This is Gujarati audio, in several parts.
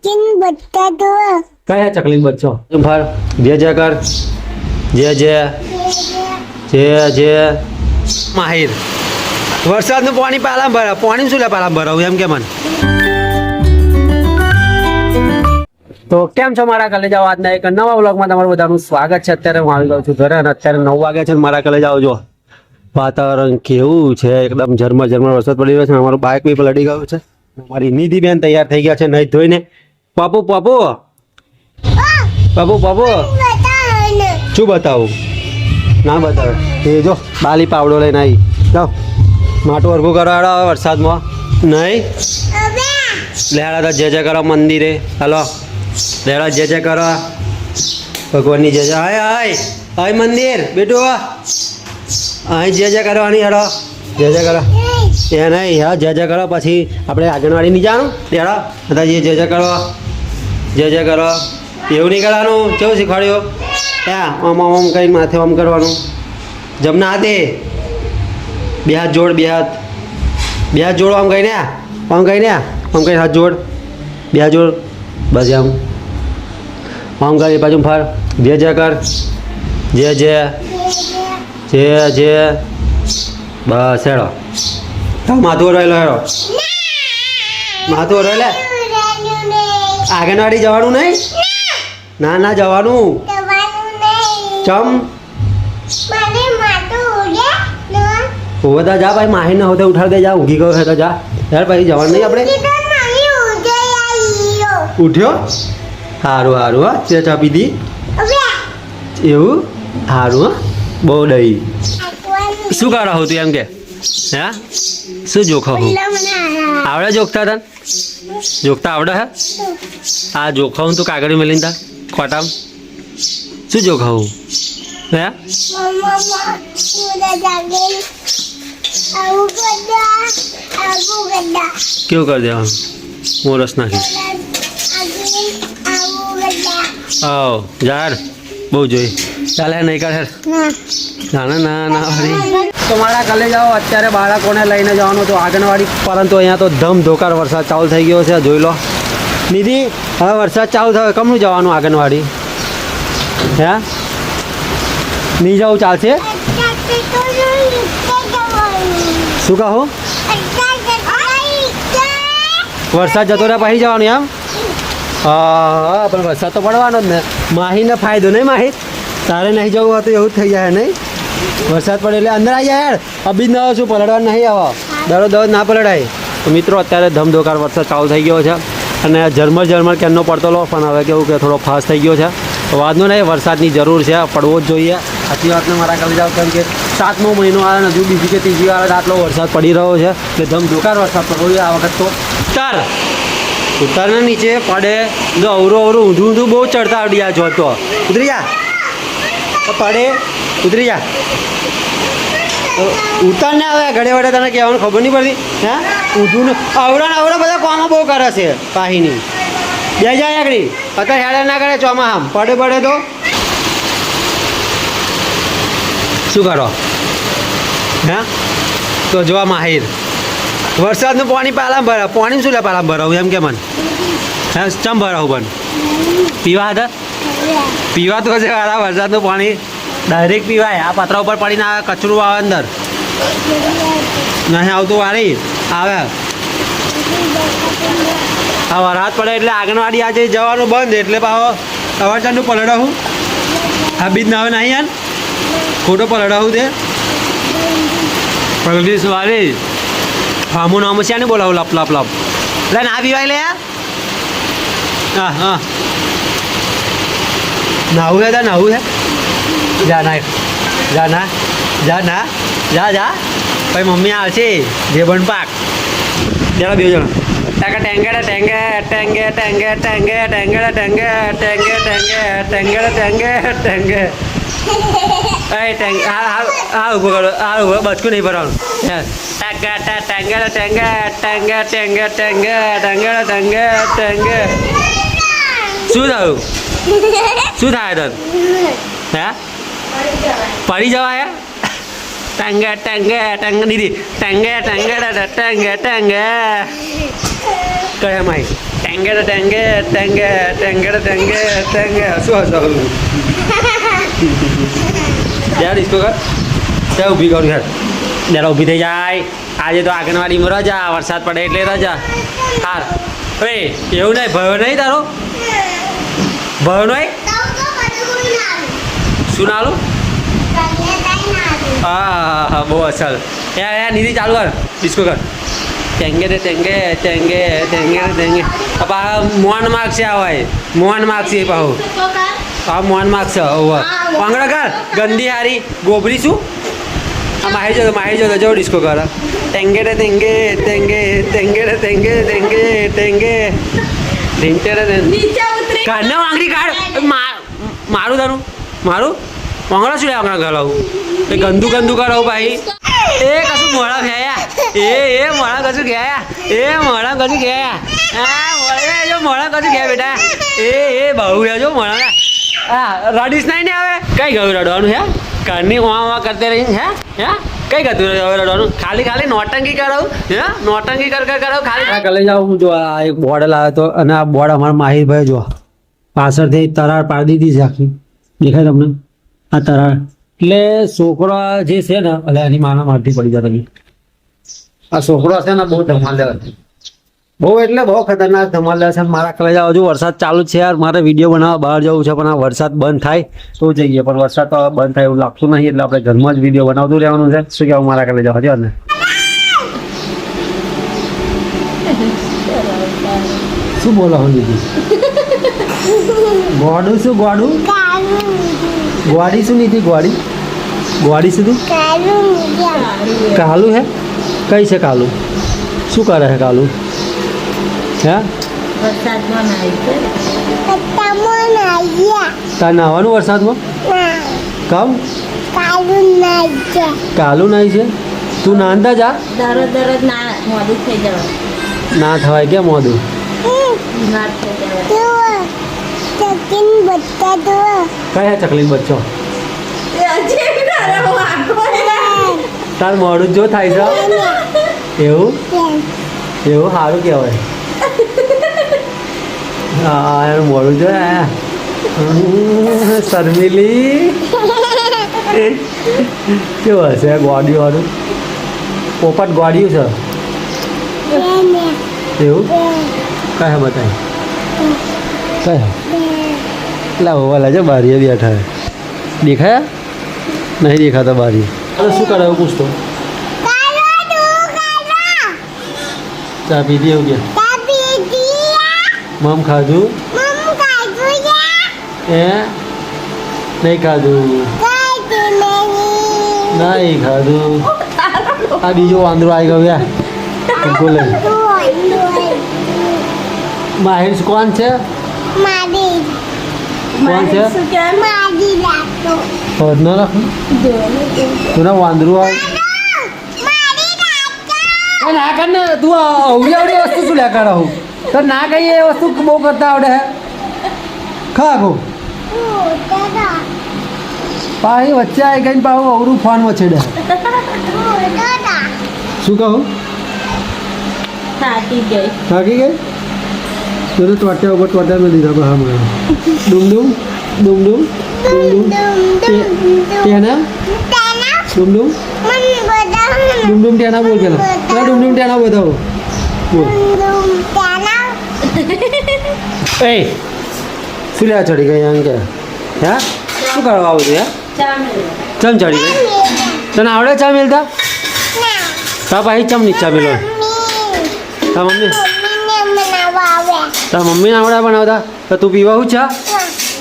ચકલીન બચ્ચા તો કયા ચકલીનો બચ્ચો ફાર જય જય કર જય જય જય જય માહિર વરસાદનું પાણી પાલામાં ભરા પાણી શું લે પાલામાં ભરાવું એમ કે મને તો કેમ છો મારા કલેજાઓ આજના એક નવા વ્લોગમાં તમારું બધાનું સ્વાગત છે. અત્યારે હું આવી ગયો છું ઘરે અને અત્યારે 9 વાગ્યા છે. મારા કલેજાઓ જો વાતાવરણ કેવું છે, એકદમ ઝરમર વરસાદ પડી રહ્યો છે. અમારું બાઇક બી પલટી ગયું છે. મારી નિધિ બેન તૈયાર થઈ ગયા છે નહીં ધોઈને. પાપુ પાપુ પાપુ પાપુ શું બતાવું? ના બતાવે એ જો બાલી પાવડો લઈને આવી જાઓ માટું અરગું કરવા વરસાદમાં નહીં લેહાડા તો જય જય કરો મંદિરે. હાલો લેહાડા જય જય કરો ભગવાનની જય જય. હાય હાય હાય મંદિર બેટું અહીં જય જય કરવાની. હેડો જય જય કરો એ નહીં હા જય જય કરો. પછી આપણે આંગણવાડી નહીં જવાનું લેહાડો બધાજી જય જય કરો જય જય કરો. એવું નહીં કરવાનું. કેવું શીખવાડ્યું? ત્યાં આમ આમ આમ કરીને માથે આમ કરવાનું. જમના હાથે બે હાથ જોડ બે હાથ જોડો આમ કહીને આમ કહીને આમ કહીને હાથ જોડ બે હાથ જોડ બસ આમ કરી બાજુ ફાર જય જય કર જય જય જય જય બસ હેડો માથું રહેલો હેડો માથું રહેલે. આંગણવાડી જવાનું નહીં? ના ના જવાનું. ચમ હોતા જા ભાઈ માહી ના હોતે ઉઠાડ દે જા ઊંઘી ગયો છે તો જા યાર ભાઈ જવાનું નહીં આપણે. ઉઠ્યો સારું સારું હા ચા ચા પીધી એવું સારું હા બહુ દઈ. શું કરો હું તું એમ કે હે શું જોખો હું આવડે જોખતા તને જોખતા આવડે હે આ જોખા હું તું કાગળ મેલીને તા ખોટામ શું જોખા હું હે કેવું કરી દેવાનું મોરસ નાખી આવ યાર બહુ જોઈ ચાલે નહીં કરે ના ના ના હરી. તો મારા કલેજાઓ અત્યારે બાળકોને લઈને જવાનું તો આંગણવાડી પરંતુ અહીંયા તો ધમધોકાર વરસાદ ચાલુ થઈ ગયો છે જોઈ લો. નિધિ હવે વરસાદ ચાલુ થયો કમનું જવાનું આંગણવાડી હે નહીં જવું ચાલશે? શું કહું વરસાદ જતો રહે પછી જવાનું એમ? હા પણ વરસાદ તો પડવાનો જ ને. માહીને ફાયદો નહીં માહી તારે નહીં જવું હતું એવું જ થઈ જાય નહીં? વરસાદ પડે એટલે અંદર આવી જાય યાર અભી ન શું પલળવાનું નહીં આવો દરરોજ ના પલળાય. તો મિત્રો અત્યારે ધમધોકાર વરસાદ ચાલુ થઈ ગયો છે અને ઝરમર કેમનો પડતો લો પણ હવે કેવું કે થોડો ફાસ્ટ થઈ ગયો છે. તો વાંધો નહીં વરસાદની જરૂર છે પડવો જ જોઈએ. સાચી વાતને મારા કરી જાવ કેમ કે 7મો મહિનો આવે ને હજુ બીજી કે ત્રીજી વાર આટલો વરસાદ પડી રહ્યો છે એટલે ધમધોકાર વરસાદ પડવો જોઈએ આ વખત. તો ઉતારને નીચે પડે જો અવરું ઊંધું બહુ ચડતા આવડી જાય જો તો ઉતરી જા પડે ઉતરી જા ઉતાર ને આવે ઘડે વડે તને કહેવાનું ખબર નહીં પડતી હે ઊંધું અવરા બધા કામો બહુ કરે છે પાહીની બે જાય આગળ અત્યારે હેડા ના કરે ચોમા આમ પડે તો શું કરો હે તો જોવા માહિર વરસાદનું પાણી પાલામાં ભરા પાણી શું લે પાલામાં ભરાવું એમ કે મને હે ચમ ભરાવું પણ પીવા હતા પીવા તો છે વાળા વરસાદનું પાણી ડાયરેક્ટ પીવાય. આ પતરા ઉપર પડીને આવે કચરું આવે અંદર નહીં આવતું વાળી આવે હા વરસાદ પડે એટલે આંગણવાડી આજે જવાનું બંધ એટલે પાછો અવારચારનું પલડાવું આ બીજ ના આવે નહીં યાર ખોટો પલડાવું તે પલડીશ વાળી હામું નામ છે ને બોલાવું લપ એટલે ના પીવાય લે યાર હા નાવું છે જા ભાઈ મમ્મી આવશે જે બન પાક જરા બે જણા ટેંગે હા ઉભો કરો હા ઉભો બચકું નહીં ભરવાનું શું થયું શું થાય તને હે પડી જવાય દીદી કયા માઈ ટેંગે ટેંગે ટેંગે ટેંગે ટેંગે ટેંગે શું હશું યાર ડિસ્કો કર ત્યાં ઊભી કરું યાર જરા ઊભી થઈ જાય આજે તો આંગણવાડીમાં રજા વરસાદ પડે એટલે રજા હાર હવે એવું નહીં ભયો નહીં તારો ભયો નહીં શું નાલું હા હા બહુ અસલ યાર નીતિ ચાલુ કર ડિસ્કો કર ટેંગે રે ટેંગે ટેંગે ટેંગે રે ટેંગે પા મોન માર્ક છે આવાય મોન માર્ક છે પાહુ હા મોન માર્ક છે ઓવા પાંગડા કર ગંદી હારી ગોબરી શું આ માહી જો જો ડિસ્કો કર ટેંગે રે ટેંગે ટેંગે ટેંગે રે ટેંગે ટેંગે ટેંગે ટેંગે રે નીચે ઉતરી કાના આંગળી કાઢ મારું તારું મારું પાંગડા શું આંગળા ગલાવું એ ગંદુ ગંદુ કરો ભાઈ એ કશું મોડા ફેયા એ મોડા કશું ગયા એ મોડા કશું ગયા હા જો મોડા કશું ગયા બેટા એ બહુ જો મોડા હા રડીશ નહીં ને હવે કઈ ગયું રડવાનું હે ઘરની વાં કરતે રહી હે કઈ ગતું હવે રડવાનું ખાલી ખાલી નોટંકી કરાવું હે નોટંકી કરાવું ખાલી કલે જાઉં જો આ એક બોર્ડ લાવ્યો તો અને આ બોર્ડ અમારા માહિરભાઈ જો પાછળથી તરાર પાડી દીધી છે આખી દેખાય તમને આ તરાર એટલે છોકરા જે છે ને એટલે એની માના મારથી પડી જતા આ છોકરો છે ને બહુ ધમાલ બહુ એટલે બહુ ખતરનાક ધમાલ છે મારા કલે જાવ હજુ વરસાદ ચાલુ છે યાર મારે વિડીયો બનાવવા બહાર જવું છે પણ આ વરસાદ બંધ થાય તો જઈએ પણ વરસાદ તો બંધ થાય એવું લાગતું નહીં એટલે આપણે ઘરમાં જ વિડીયો બનાવતું રહેવાનું છે શું કહેવું મારા કલે જાવ હજુ ને શું બોલાવું દીધી ગોડું શું ગોડું ગ્વાડી શું નથી ગ્વાડી શું કાલું હે કઈ છે કાલું શું કરે છે કાલું હે તાર નાવાનું વરસાદમાં કમ કાલું નહીં છે તું નાંદા જા ના થવાય કે મોદું કયા ચકલી બચ્ચો તાર મોડું જો થાય છે એવું સારું કહેવાય હા એનું મોડું જો શર્મિલી કેવું હશે ગોડિયું વાળું પોપટ ગોડિયું છે એવું કયા બતાય કયા એટલે હોવાલા છે બારીએ બેઠા દેખાયા નહીં દેખાતા બારી શું કરાવું પૂછતો ચા પીધી એવું કે મમ ખાધું એ નહીં ખાધું નહીં ખાધું આ બીજો વાંદરો આવી ગયો યાર બોલે માહિર કોણ છે કોણ છે પદ ન રાખું તું ના વાંદરું આવે ના કર ને તું અવડી અવડી વસ્તુ શું લે કરાવું તો ના કહીએ એ વસ્તુ બહુ કરતા આવડે હે ખાગો પાછી વચ્ચે આવી ગઈ પાછું અવરું ફોન વચ્ચે શું કહું થાકી ગઈ તો ટોટ્યા ઉપર ટોટ્યા મેં દીધા હા મને ડુમડુમ ડુમડુમ ટેના ડુમડુમ ડુમડુમ ટેના બોલ પેલા પેલા ડુમડુમ ટેના બતાવો બોલ એ શું લે ચડી ગઈ એમ કે હે શું કરવા આવું છું ચમ ચડી ગઈ તને આવડે ચા મેલતા તા પાછી ચમ ની ચા મેલો તા મમ્મી તારા મમ્મીને આવડે બનાવતા તો તું પીવા હું ચા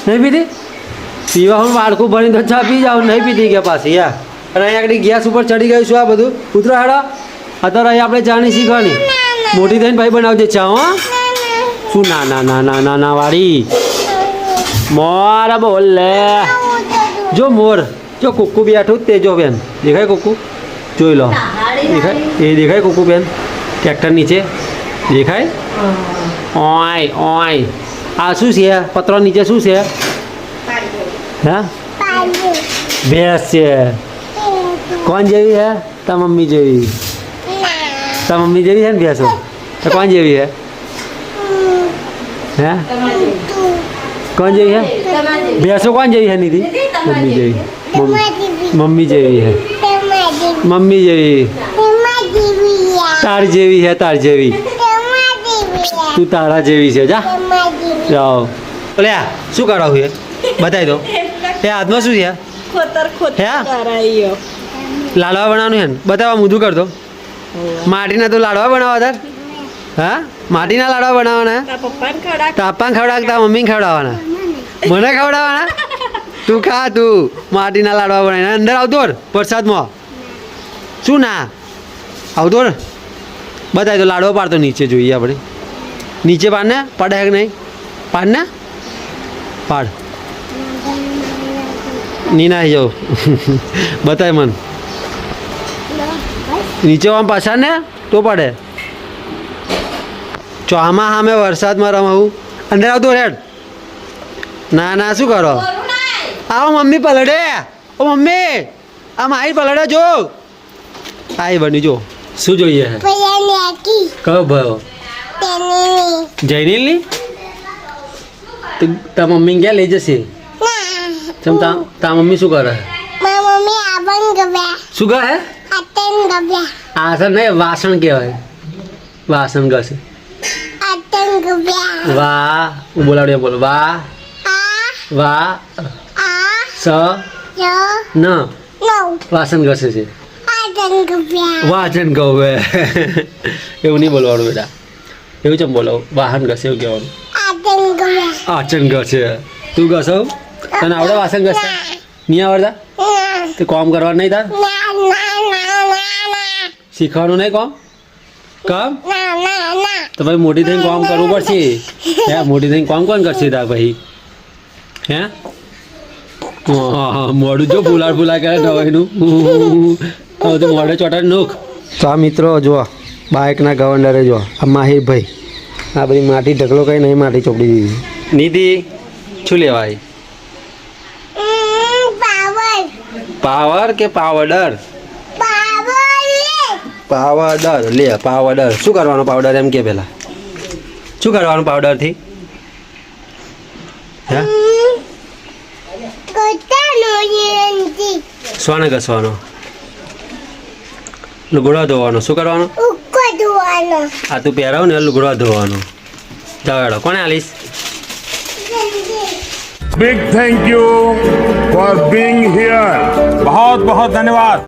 નહીં પીધી પીવા હું બાળકું ભરીને તો ચા પી જાવ નહીં પીધી ગયા પાછી યાર અને અહીંયા આગળ ગેસ ઉપર ચડી ગયું છું આ બધું ઉતરો હાડા અત્યારે અહીં આપણે ચાની શીખવાની મોટી થઈને ભાઈ બનાવજે ચા હા શું ના ના ના ના ના ના વાળી મોર બોલ લે જો મોર જો કુક્કુ બેઠું તે જો બેન દેખાય કુક્કુ જોઈ લો દેખાય એ દેખાય કુક્કુ બેન ટ્રેક્ટર નીચે દેખાય ઓય ઓય આ શું છે પત્રો નીચે શું છે હા ભેંસ છે કોણ જેવી હે તા મમ્મી જેવી તા મમ્મી જેવી છે ને ભેંસો તો કોણ જેવી હે હે કોણ જેવી હે ભેંસો કોણ જેવી હે નિધિ મમ્મી જેવી મમ્મી જેવી હે મમ્મી જેવી તાર જેવી હે તાર જેવી તું તારા જેવી છે જા જાઓ લે શું કરાવું છે બતાવી દો એ હાથમાં શું છે હે લાડવા બનાવવાનું છે ને બતાવવા મૂધું કરતો માટીના તો લાડવા બનાવવા તાર હા માટીના લાડવા બનાવવાના તાપાને ખવડાવતા મમ્મીને ખવડાવવાના મને ખવડાવવાના તું ખા તું માટીના લાડવા બનાવીને અંદર આવતો વરસાદમાં શું ના આવતો બતાવી દો લાડવો પાડતો નીચે જોઈએ આપણે નીચે પાડ ને પાડે કે નહીં પાડ ને પાડ ની ના જાઉં બતાય મન નીચે આમ પાછા ને તો પડે ચોહામાં સામે વરસાદમાં રમાવું અંદર આવતો રેડ ના ના શું કરો આવો મમ્મી પલડે ઓ મમ્મી આ મારી પલડે જો આઈ બની જો શું જોઈએ કયો ભયો જૈનિલની તા મમ્મી ક્યાં લઈ જશે ચમ તા મમ્મી શું કરે શું કહે આસન નહીં વાસણ કહેવાય વાસણ ઘસે વાહ હું બોલાવડે બોલો વાહ વાહ સ ન વાસણ ઘસે છે વાસણ ગવે એવું નહીં બોલવાનું બેટા એવું ચમ બોલો વાહન ઘસે એવું કહેવાનું આચન ઘસે તું ઘસવ તને આવડે વાસણ ઘસતા નહીં આવડતા તે કોમ કરવાનું નહીં તાર શીખવાનું નહીં કોમ કામ તો ભાઈ મોટી થઈને કામ કરવું પડશે હે મોટી થઈને કામ કોણ કરશે તાર ભાઈ હે મોડું જો ફૂલા કરે નવાઈનું હવે તો મોઢે ચોટાડ નોખ તો આ મિત્રો જો બાઇકના ગવર્નરે જો આ માહિરભાઈ આ બધી માટી ઢગલો કઈ નહીં માટી ચોપડી દીધી નિધિ શું લેવાય પાવર કે પાવડર પાવડર લે પાવડર શું કરવાનું પાવડર એમ કે પેલા શું કરવાનું પાવડરથી હે સ્વાને ઘસવાનો લુગડો ધોવાનો શું કરવાનું આ તું પહેરાવ ને લુગડો ધોવાનો જાવ કોને આલીશ Big thank you for being here. बहुत बहुत धन्यवाद.